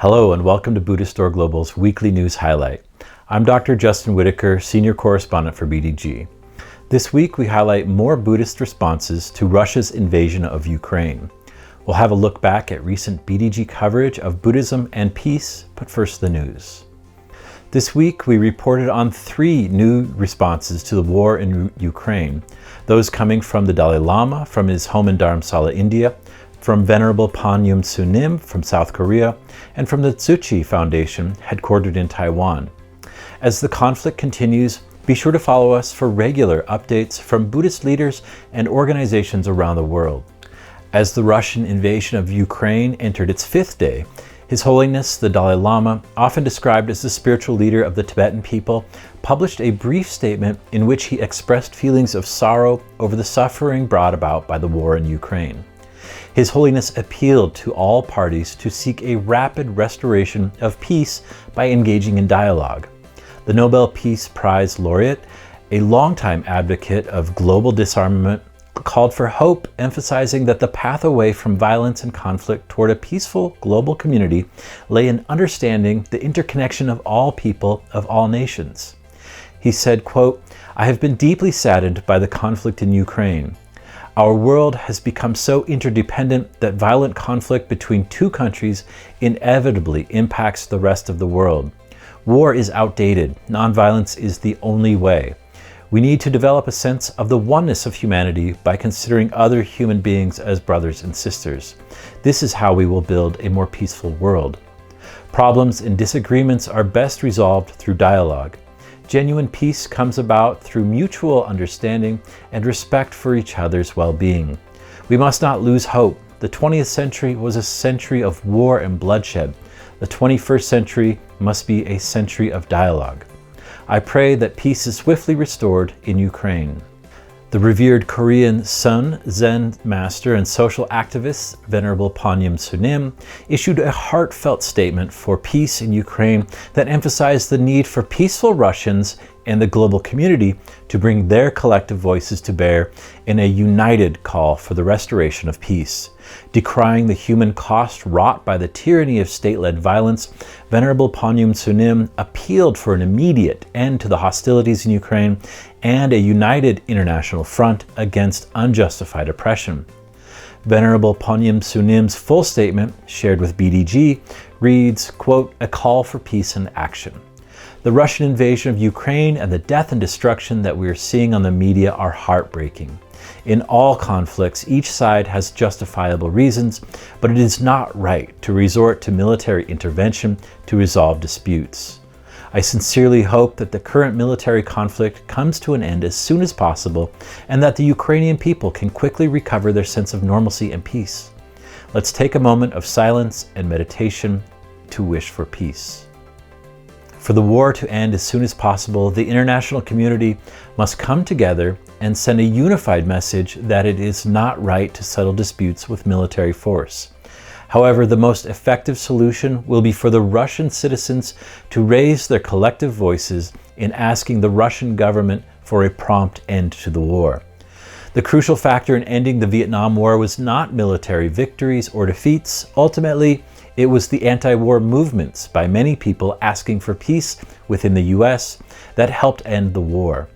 Hello and welcome to Buddhist Global's weekly news highlight. I'm Dr. Justin Whitaker, Senior Correspondent for BDG. This week we highlight more Buddhist responses to Russia's invasion of Ukraine. We'll have a look back at recent BDG coverage of Buddhism and peace, but first the news. This week we reported on 3 new responses to the war in Ukraine, those coming from the Dalai Lama from his home in Dharamsala, India, from Venerable Panyum Sunim from South Korea, and from the Tzu Chi Foundation, headquartered in Taiwan. As the conflict continues, be sure to follow us for regular updates from Buddhist leaders and organizations around the world. As the Russian invasion of Ukraine entered its 5th day, His Holiness the Dalai Lama, often described as the spiritual leader of the Tibetan people, published a brief statement in which he expressed feelings of sorrow over the suffering brought about by the war in Ukraine. His Holiness appealed to all parties to seek a rapid restoration of peace by engaging in dialogue. The Nobel Peace Prize laureate, a longtime advocate of global disarmament, called for hope, emphasizing that the path away from violence and conflict toward a peaceful global community lay in understanding the interconnection of all people of all nations. He said, quote, "I have been deeply saddened by the conflict in Ukraine. Our world has become so interdependent that violent conflict between 2 countries inevitably impacts the rest of the world. War is outdated. Nonviolence is the only way. We need to develop a sense of the oneness of humanity by considering other human beings as brothers and sisters. This is how we will build a more peaceful world. Problems and disagreements are best resolved through dialogue. Genuine peace comes about through mutual understanding and respect for each other's well-being. We must not lose hope. The 20th century was a century of war and bloodshed. The 21st century must be a century of dialogue. I pray that peace is swiftly restored in Ukraine." The revered Korean Sun Zen master and social activist, Venerable Panyum Sunim, issued a heartfelt statement for peace in Ukraine that emphasized the need for peaceful Russians and the global community to bring their collective voices to bear in a united call for the restoration of peace. Decrying the human cost wrought by the tyranny of state-led violence, Venerable Panyum Sunim appealed for an immediate end to the hostilities in Ukraine and a united international front against unjustified oppression. Venerable Panyum Sunim's full statement, shared with BDG, reads, quote, "A call for peace and action. The Russian invasion of Ukraine and the death and destruction that we are seeing on the media are heartbreaking. In all conflicts, each side has justifiable reasons, but it is not right to resort to military intervention to resolve disputes. I sincerely hope that the current military conflict comes to an end as soon as possible and that the Ukrainian people can quickly recover their sense of normalcy and peace. Let's take a moment of silence and meditation to wish for peace." For the war to end as soon as possible, the international community must come together and send a unified message that it is not right to settle disputes with military force. However, the most effective solution will be for the Russian citizens to raise their collective voices in asking the Russian government for a prompt end to the war. The crucial factor in ending the Vietnam War was not military victories or defeats. Ultimately, it was the anti-war movements by many people asking for peace within the US that helped end the war.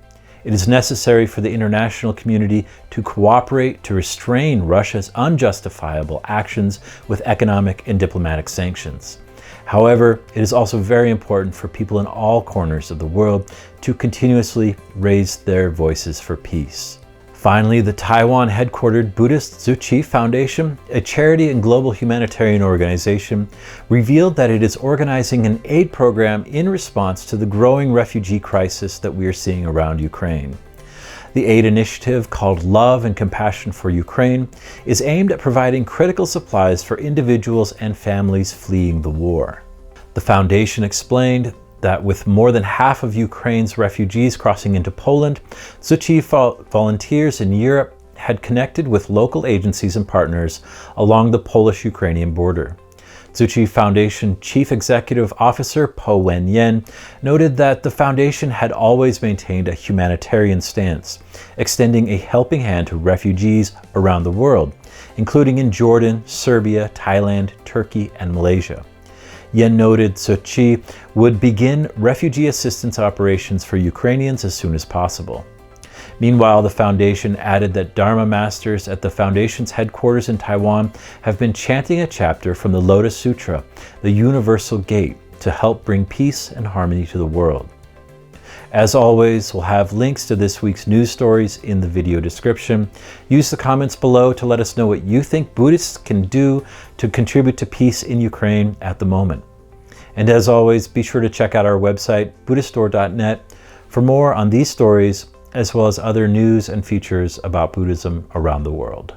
It is necessary for the international community to cooperate to restrain Russia's unjustifiable actions with economic and diplomatic sanctions. However, it is also very important for people in all corners of the world to continuously raise their voices for peace. Finally, the Taiwan-headquartered Buddhist Tzu Chi Foundation, a charity and global humanitarian organization, revealed that it is organizing an aid program in response to the growing refugee crisis that we are seeing around Ukraine. The aid initiative, called Love and Compassion for Ukraine, is aimed at providing critical supplies for individuals and families fleeing the war. The foundation explained that with more than half of Ukraine's refugees crossing into Poland, Tzu Chi volunteers in Europe had connected with local agencies and partners along the Polish-Ukrainian border. Tzu Chi Foundation Chief Executive Officer Po Wen-yen noted that the foundation had always maintained a humanitarian stance, extending a helping hand to refugees around the world, including in Jordan, Serbia, Thailand, Turkey, and Malaysia. Yen noted Sochi would begin refugee assistance operations for Ukrainians as soon as possible. Meanwhile, the foundation added that Dharma masters at the foundation's headquarters in Taiwan have been chanting a chapter from the Lotus Sutra, the Universal Gate, to help bring peace and harmony to the world. As always, we'll have links to this week's news stories in the video description. Use the comments below to let us know what you think Buddhists can do to contribute to peace in Ukraine at the moment. And as always, be sure to check out our website, buddhiststore.net, for more on these stories, as well as other news and features about Buddhism around the world.